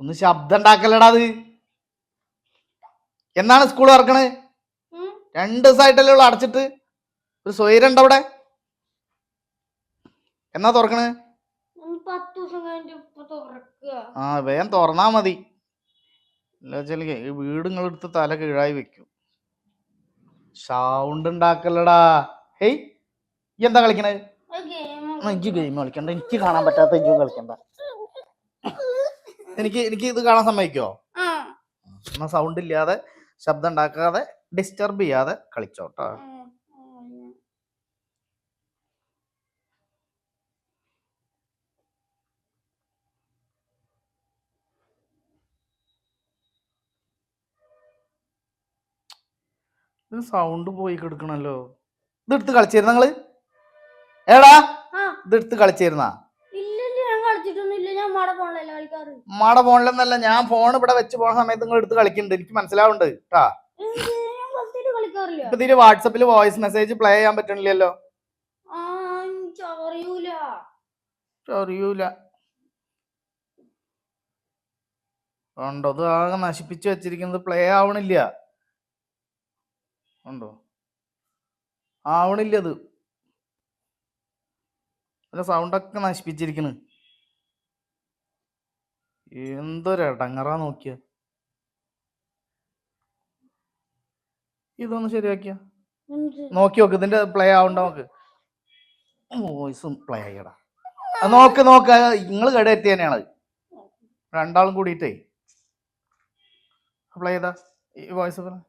ഒന്ന് ശബ്ദം ഉണ്ടാക്കല്ലടാ അത്. എന്നാണ് സ്കൂൾ തുറക്കണത്? 2 ദിവസമായിട്ടല്ലേ ഉള്ളു അടച്ചിട്ട്. ഒരു സ്വൈരം ഉണ്ടോ അവിടെ? എന്നാ തുറക്കണേ? ആ വേഗം തുറന്നാ മതി. ഈ വീട് നിങ്ങളെടുത്ത് തല കീഴായി വെക്കും. സൗണ്ട് ഉണ്ടാക്കല്ലടാ. ഹേയ് ഈ എന്താ കളിക്കണേ? ഇജ്ജ് ഗെയിം കളിക്കണ്ട, എനിക്ക് കാണാൻ പറ്റാത്ത ഇജ്ജും കളിക്കണ്ട. എനിക്ക് ഇത് കാണാൻ സമ്മതിക്കോ? എന്നാ സൗണ്ട് ഇല്ലാതെ ശബ്ദം ഉണ്ടാക്കാതെ ഡിസ്റ്റർബ് ചെയ്യാതെ കളിച്ചോട്ടോ. സൗണ്ട് പോയി കിടക്കണല്ലോ. ഇതെടുത്ത് കളിച്ചിരുന്ന നിങ്ങള്? ഏടാ ഇതെടുത്ത് കളിച്ചിരുന്നാ? മട ഫോണിലെന്നല്ല, ഞാൻ ഫോൺ ഇവിടെ വെച്ച് പോണ സമയത്ത് നിങ്ങൾ എടുത്ത് കളിക്കുന്നുണ്ട്. എനിക്ക് മനസ്സിലാവുന്നുണ്ട് കേട്ടാ. ഇപ്പൊ ഇതില് വാട്സപ്പില് വോയിസ് മെസ്സേജ് പ്ലേ ചെയ്യാൻ പറ്റണില്ലല്ലോ. അറിയൂല ഉണ്ടോ? അത് ആകെ നശിപ്പിച്ച് വെച്ചിരിക്കുന്നത്. പ്ലേ ആവണില്ല. ഉണ്ടോ? ആവണില്ല. അത് സൗണ്ടൊക്കെ നശിപ്പിച്ചിരിക്കണ്. എന്തൊരടങ്ങറാ നോക്കിയ. ഇതൊന്ന് ശരിയാക്കിയ നോക്കി നോക്ക്. ഇതിന്റെ പ്ലേ ആവണ്ട നോക്ക്. വോയിസും പ്ലേ ചെയ്യടാ. നോക്ക് നിങ്ങൾ കേടെത്തി തന്നെയാണ്. രണ്ടാളും കൂടിയിട്ടേ പ്ലേ ചെയ്താ ഈ വോയിസ് ഇതല്ല.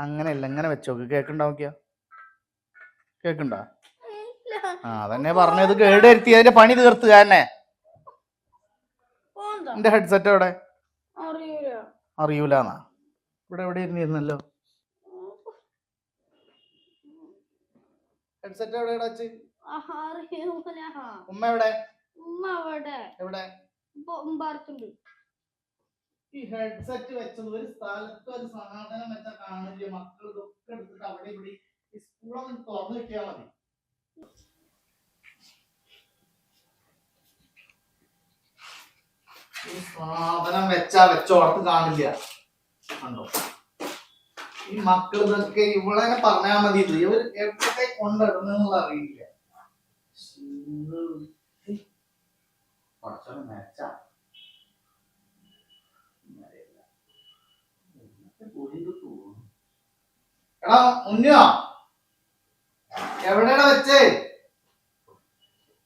അങ്ങനെയല്ല, ഇങ്ങനെ വെച്ചോക്ക്. കേക്കണ്ടാ? കേക്കണ്ടാ? ആ അതന്നെ പറഞ്ഞത്. കേടുവരുത്തി അതിന്റെ പണി തീർത്ത് തന്നെ. എന്റെ ഹെഡ്സെറ്റ് എവിടെ? അറിയൂലെന്നാ? ഇവിടെ എവിടെ ഇരുന്നിരുന്നല്ലോ. ഹെഡ്സെറ്റ് എവിടെ വെച്ച്? ഉമ്മ എവിടെ? എവിടെ? ഈ ഹെഡ്സെറ്റ് വെച്ചത് ഒരു സ്ഥലത്ത് ഒരു സാധനം വെച്ചാൽ കാണില്ല. മക്കൾ ഇതൊക്കെ എടുത്തിട്ട് അവിടെ ഇവിടെ ഈ സ്കൂളൊന്ന് തുറന്നു കിട്ടിയാൽ മതി. ഈ സാധനം വെച്ചോടത്ത് കാണില്ല. കണ്ടോ? ഈ മക്കൾ ഇതൊക്കെ ഇവിടെ പറഞ്ഞാൽ മതി. ഇവർ എവിടെ കൊണ്ടിടുന്നുള്ള അറിയില്ല. എടാ മുന്നോ എവിടെയാ വെച്ചേ?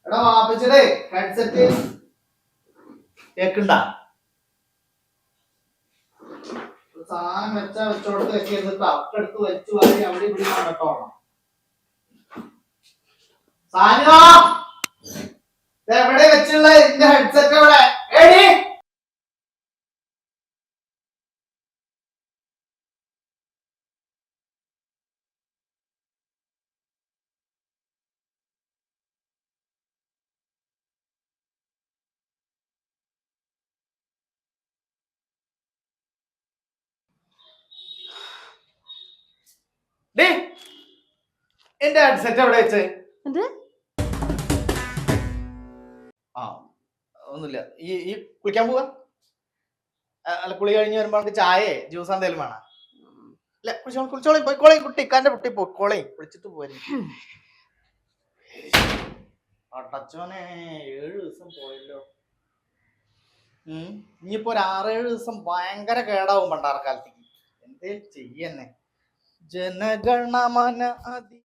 എടാ വാപ്പിച്ചടേ ഹെഡ്സെറ്റ് കേക്കണ്ട. സാധനം വെച്ചോടത്ത് വെച്ചിരുന്നിട്ട് അപ്പടുത്ത് വെച്ച് വാരി അവിടെ ഇവിടെ കണ്ടോളാം. സാനോ എവിടെ വെച്ചുള്ള ഇതിന്റെ ഹെഡ്സെറ്റ് എവിടെ? ഏടി എന്റെ ഹെഡ്സെറ്റ് എവിടെ വെച്ചേ? ആ ഒന്നുമില്ല. ഈ കുളിക്കാൻ പോവാ? അല്ല കുളി കഴിഞ്ഞ് വരുമ്പോ നമുക്ക് ചായേ ജ്യൂസ് എന്തെങ്കിലും വേണം? അല്ല കുളിച്ചോളി പോയിക്കോളി. കുട്ടിക്കാന്റെ കുട്ടി പോയിക്കോളി. കുളിച്ചിട്ട് പോരെ. അടച്ചോനെ 7 ദിവസം പോയല്ലോ. ഇനിയിപ്പോ ഒരു 6-7 ദിവസം ഭയങ്കര കേടാവും പണ്ടാർക്കാലത്തേക്ക്. എന്തേലും ചെയ്യന്നെ. ജനഗണമന അതി